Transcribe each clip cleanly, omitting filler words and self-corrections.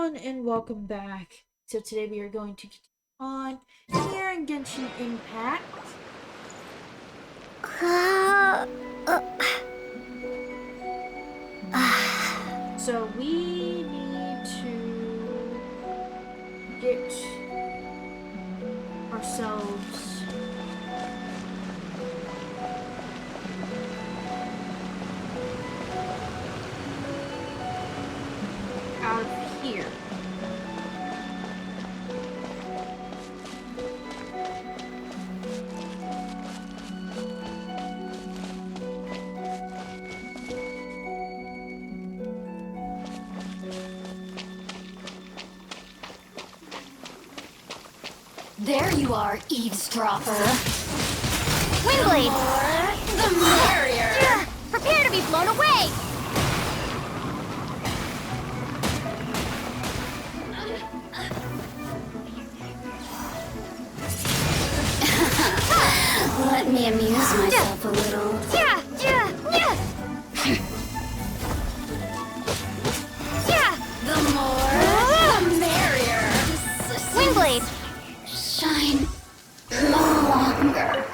everyone, and welcome back. So today we are going to get on here in Genshin Impact. So we need to get ourselves out of here. There you are, eavesdropper. Windblade! The merrier! Prepare to be blown away! Let me amuse myself a little. Yeah! The more, the merrier. Windblade! Shine longer.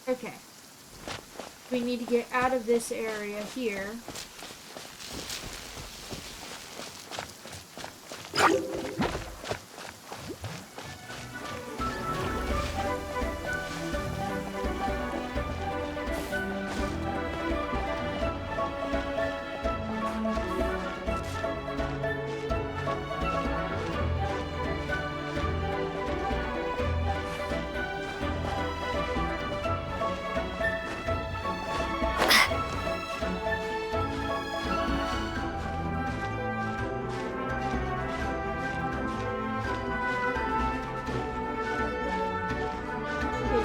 Okay. We need to get out of this area here.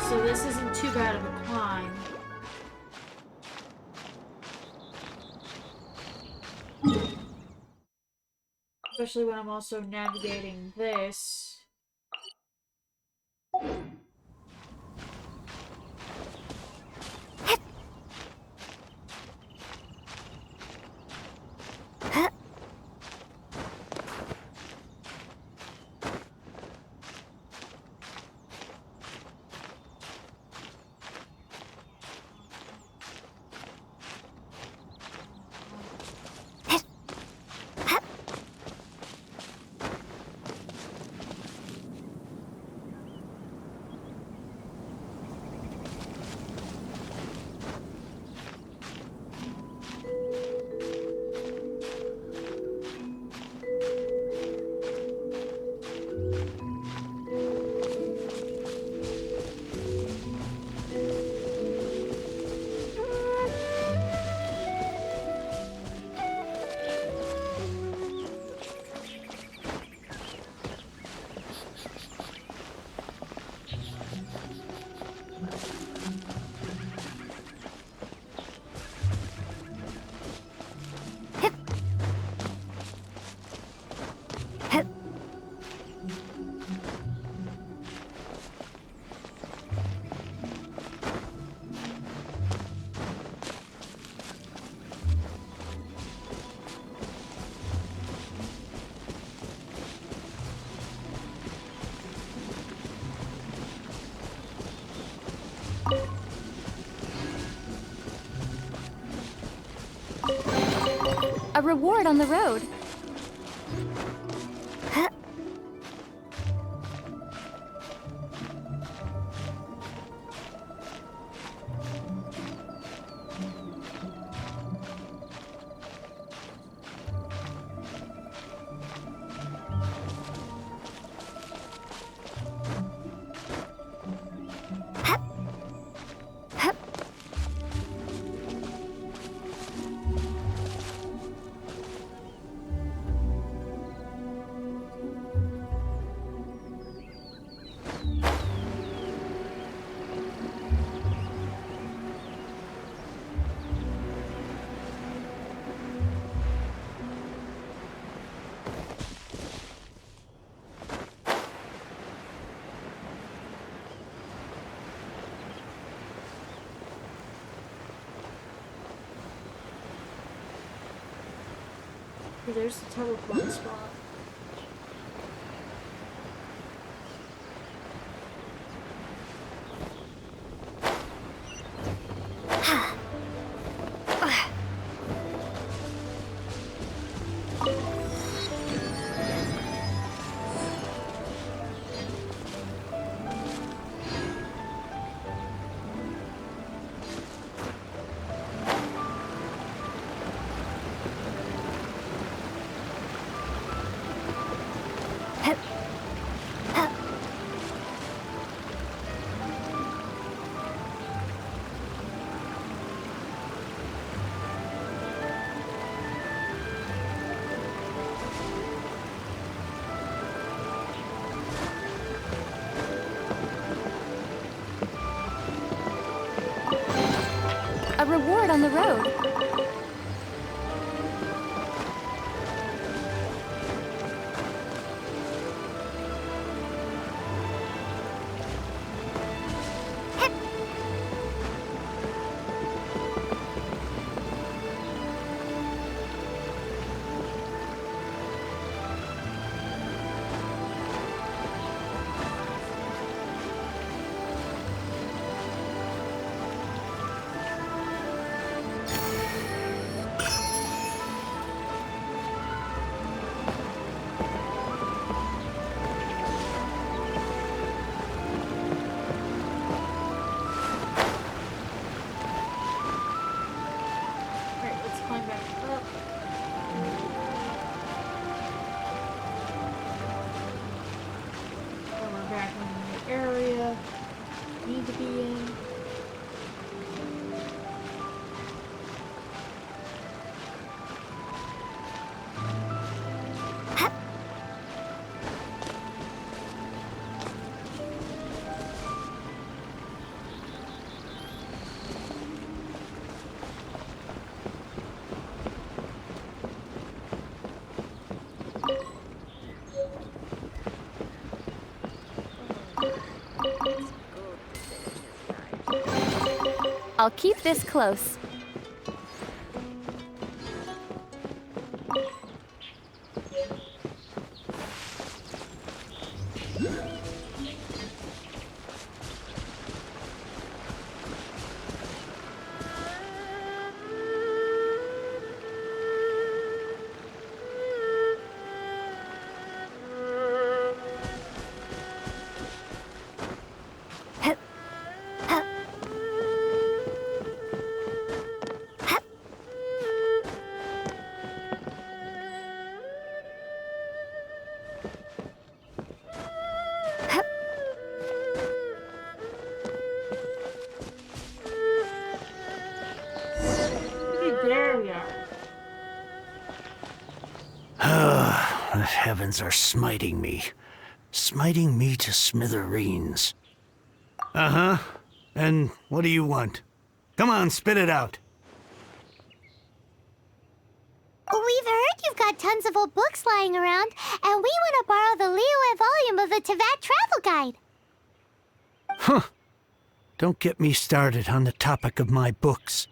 So this isn't too bad of a climb. Especially when I'm also navigating this. A reward on the road. Okay, there's the teleport spot. A reward on the road. Alright, let's climb back up. And we're back in the area we need to be in. I'll keep this close. There we are. The heavens are smiting me to smithereens. Uh-huh. And what do you want? Come on, spit it out. We've heard you've got tons of old books lying around, and we want to borrow the Liyue volume of the Teyvat Travel Guide. Huh. Don't get me started on the topic of my books.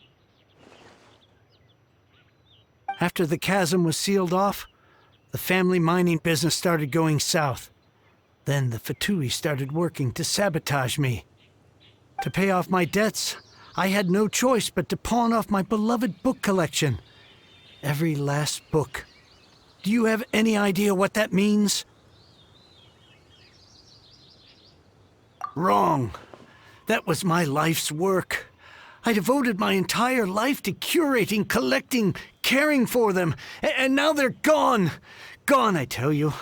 After the chasm was sealed off, the family mining business started going south. Then the Fatui started working to sabotage me. To pay off my debts, I had no choice but to pawn off my beloved book collection. Every last book. Do you have any idea what that means? Wrong. That was my life's work. I devoted my entire life to curating, collecting, caring for them, and now they're gone. Gone, I tell you.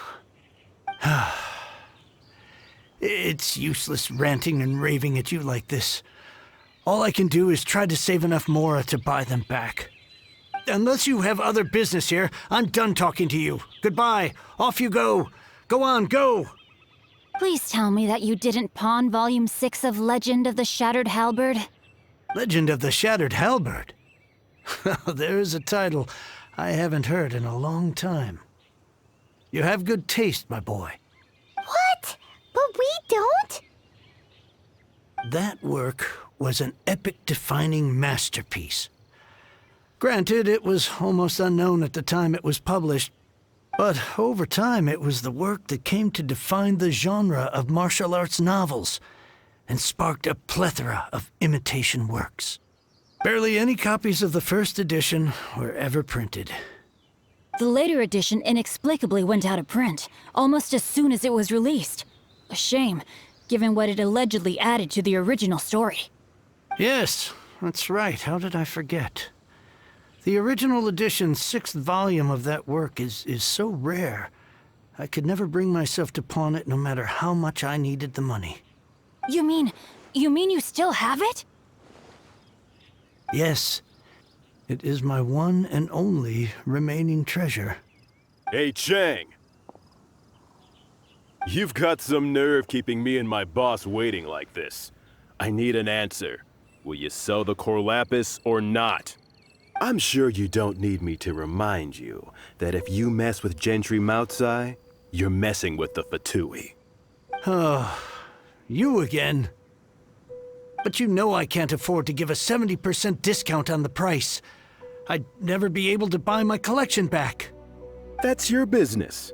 It's useless ranting and raving at you like this. All I can do is try to save enough Mora to buy them back. Unless you have other business here, I'm done talking to you. Goodbye. Off you go. Go on, go. Please tell me that you didn't pawn Volume 6 of Legend of the Shattered Halberd. Legend of the Shattered Halberd. There's a title I haven't heard in a long time. You have good taste, my boy. What? But we don't? That work was an epic-defining masterpiece. Granted, it was almost unknown at the time it was published, but over time it was the work that came to define the genre of martial arts novels and sparked a plethora of imitation works. Barely any copies of the first edition were ever printed. The later edition inexplicably went out of print, almost as soon as it was released. A shame, given what it allegedly added to the original story. Yes, that's right. How did I forget? The original edition's 6th volume of that work is so rare, I could never bring myself to pawn it no matter how much I needed the money. You mean you still have it? Yes. It is my one and only remaining treasure. Hey, Chang! You've got some nerve keeping me and my boss waiting like this. I need an answer. Will you sell the core lapis or not? I'm sure you don't need me to remind you that if you mess with Gentry Moutsai, you're messing with the Fatui. Oh, you again. But you know I can't afford to give a 70% discount on the price. I'd never be able to buy my collection back. That's your business.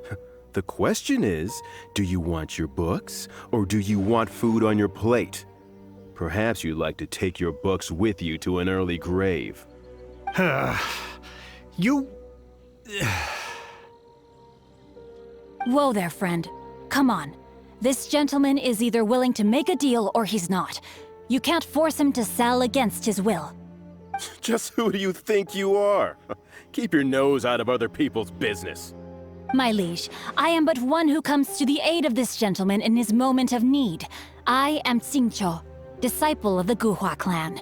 The question is, do you want your books, or do you want food on your plate? Perhaps you'd like to take your books with you to an early grave. You... Whoa there, friend. Come on. This gentleman is either willing to make a deal or he's not. You can't force him to sell against his will. Just who do you think you are? Keep your nose out of other people's business. My liege, I am but one who comes to the aid of this gentleman in his moment of need. I am Xingqiu, disciple of the Guhua clan.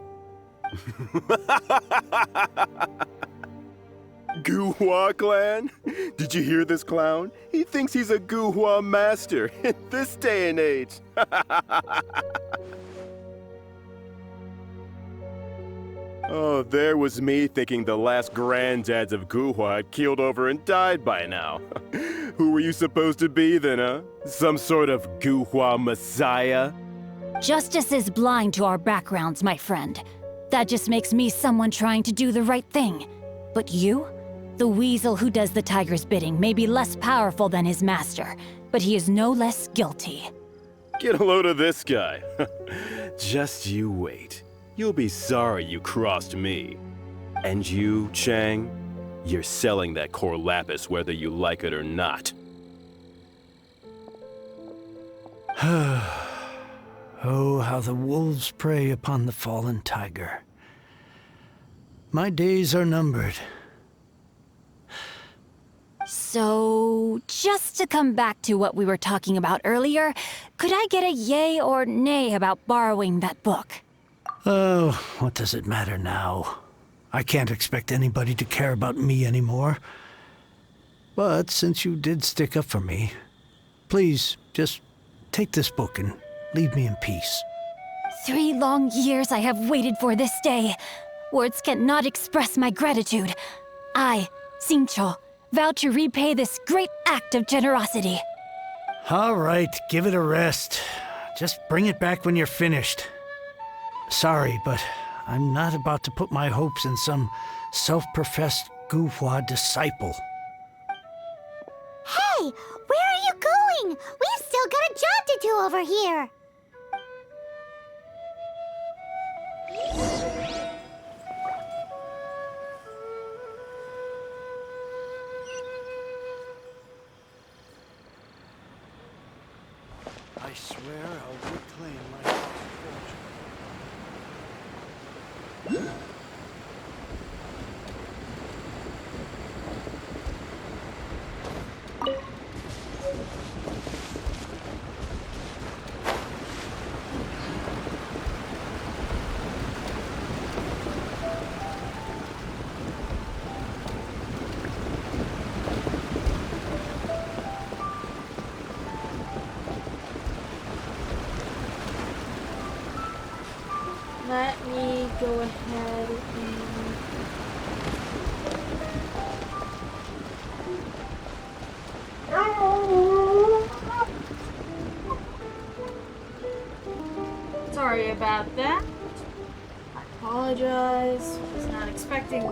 Guhua clan? Did you hear this clown? He thinks he's a Guhua master in this day and age. Oh, there was me thinking the last granddads of Guhua had keeled over and died by now. Who were you supposed to be then, huh? Some sort of Guhua messiah? Justice is blind to our backgrounds, my friend. That just makes me someone trying to do the right thing. But you? The weasel who does the tiger's bidding may be less powerful than his master, but he is no less guilty. Get a load of this guy. Just you wait. You'll be sorry you crossed me. And you, Chang, you're selling that core lapis whether you like it or not. Oh, how the wolves prey upon the fallen tiger. My days are numbered. So, just to come back to what we were talking about earlier, could I get a yay or nay about borrowing that book? Oh, what does it matter now? I can't expect anybody to care about me anymore. But since you did stick up for me, please just take this book and leave me in peace. 3 long years I have waited for this day. Words cannot express my gratitude. I, Xingqiu, vow to repay this great act of generosity. All right, give it a rest. Just bring it back when you're finished. Sorry, but I'm not about to put my hopes in some self-professed Guhua disciple. Hey, where are you going? We've still got a job to do over here. I swear I'll reclaim my lost fortune. Let me go ahead and... Sorry about that. I apologize. Was not expecting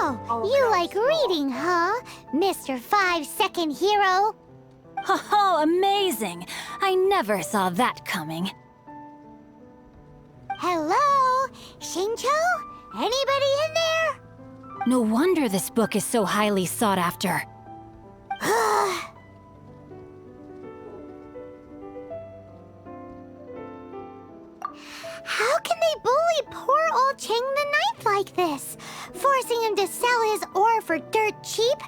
Oh, you like reading, huh? Mr. 5-second hero? Oh, amazing! I never saw that coming. Hello? Shincho? Anybody in there? No wonder this book is so highly sought after. How can they bully poor old Chang the Ninth like this? Forcing him to sell his ore for dirt cheap?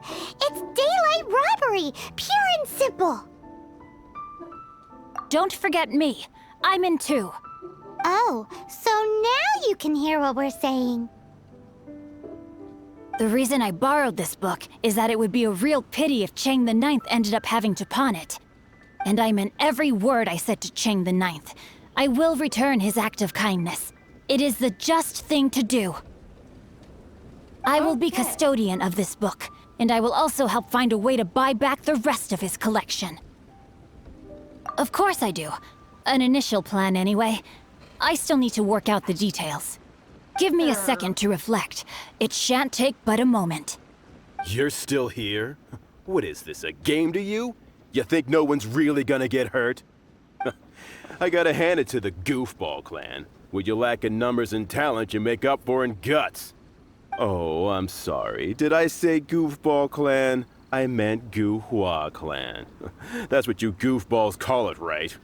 It's daylight robbery, pure and simple. Don't forget me. I'm in too. Oh, so now you can hear what we're saying. The reason I borrowed this book is that it would be a real pity if Chang the Ninth ended up having to pawn it. And I meant every word I said to Chang the Ninth. I will return his act of kindness. It is the just thing to do. I will be custodian of this book, and I will also help find a way to buy back the rest of his collection. Of course I do. An initial plan, anyway. I still need to work out the details. Give me a second to reflect. It shan't take but a moment. You're still here? What is this, a game to you? You think no one's really gonna get hurt? I gotta hand it to the Goofball clan. What you lack in numbers and talent, you make up for in guts. Oh, I'm sorry. Did I say Goofball clan? I meant Guhua clan. That's what you goofballs call it, right?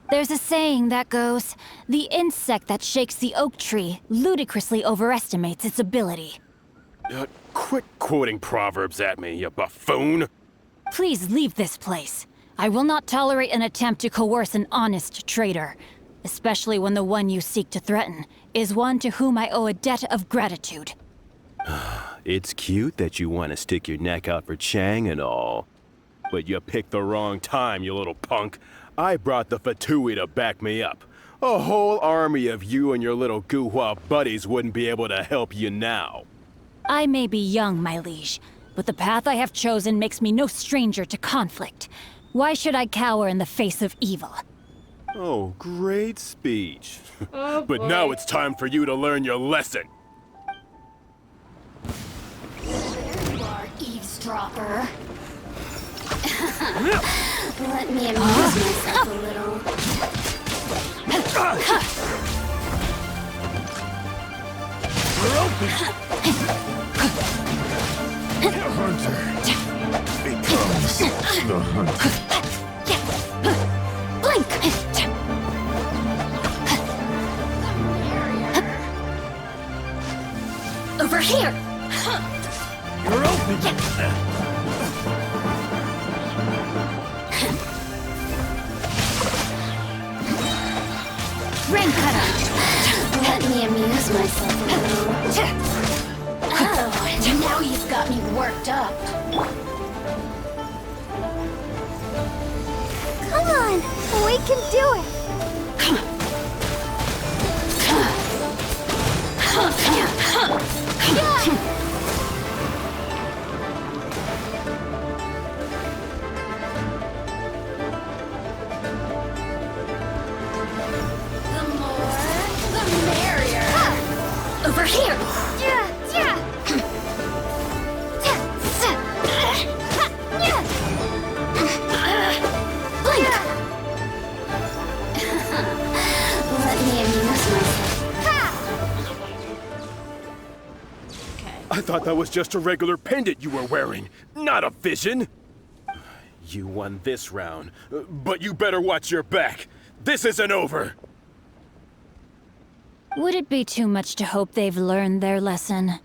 There's a saying that goes, the insect that shakes the oak tree ludicrously overestimates its ability. Quit quoting proverbs at me, you buffoon! Please leave this place. I will not tolerate an attempt to coerce an honest trader, especially when the one you seek to threaten is one to whom I owe a debt of gratitude. It's cute that you want to stick your neck out for Chang and all. But you picked the wrong time, you little punk. I brought the Fatui to back me up. A whole army of you and your little Guhua buddies wouldn't be able to help you now. I may be young, my liege, but the path I have chosen makes me no stranger to conflict. Why should I cower in the face of evil? Oh, great speech. Oh, But boy. now it's time for you to learn your lesson. You are eavesdropper. Let me amuse myself a little. The hunter becomes the hunter. Blink! Over here! You're open. Rain cutter! Let me amuse myself a little. Oh, now you've got me worked up. Come on, we can do it. The more, the merrier. Over here! Blink! Let me amuse myself. I thought that was just a regular pendant you were wearing, not a vision. You won this round, but you better watch your back. This isn't over. Would it be too much to hope they've learned their lesson?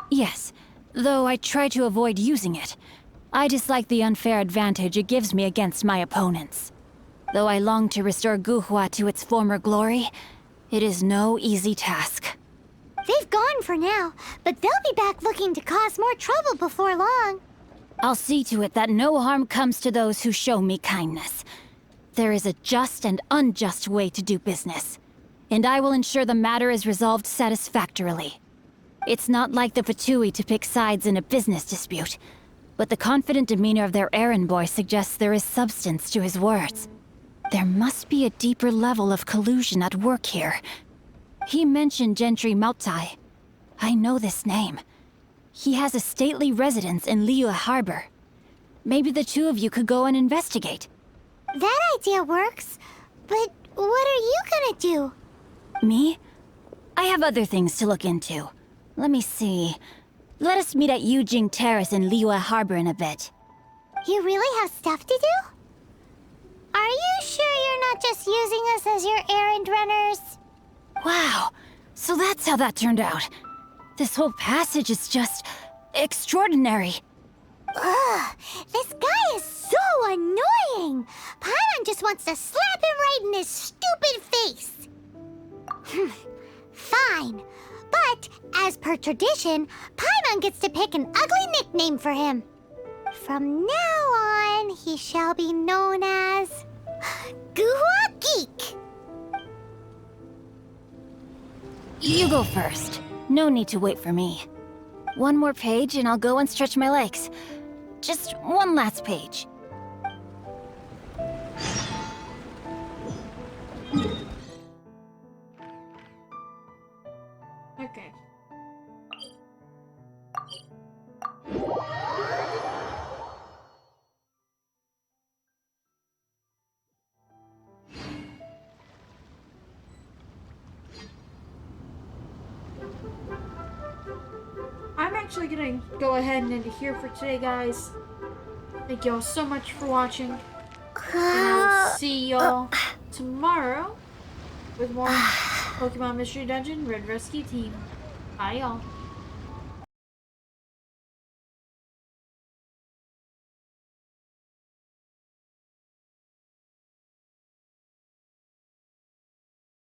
Yes, though I try to avoid using it. I dislike the unfair advantage it gives me against my opponents. Though I long to restore Guhua to its former glory, it is no easy task. They've gone for now, but they'll be back looking to cause more trouble before long. I'll see to it that no harm comes to those who show me kindness. There is a just and unjust way to do business, and I will ensure the matter is resolved satisfactorily. It's not like the Fatui to pick sides in a business dispute, but the confident demeanor of their errand boy suggests there is substance to his words. There must be a deeper level of collusion at work here. He mentioned Gentry Maotai. I know this name. He has a stately residence in Liyue Harbor. Maybe the two of you could go and investigate. That idea works, but what are you gonna do? Me? I have other things to look into. Let me see. Let us meet at Yujing Terrace in Liyue Harbor in a bit. You really have stuff to do? Are you sure you're not just using us as your errand runners? Wow, so that's how that turned out. This whole passage is just extraordinary. Ugh, this guy is so annoying! Paimon just wants to slap him right in his stupid face! Fine, but as per tradition, Paimon gets to pick an ugly nickname for him. From now on, he shall be known as... Guhua Geek! You go first. No need to wait for me. One more page and I'll go and stretch my legs. Just one last page. Okay. I'm actually gonna go ahead and end it here for today, guys. Thank y'all so much for watching. And I'll see y'all tomorrow with more Pokemon Mystery Dungeon Red Rescue Team. Bye, y'all.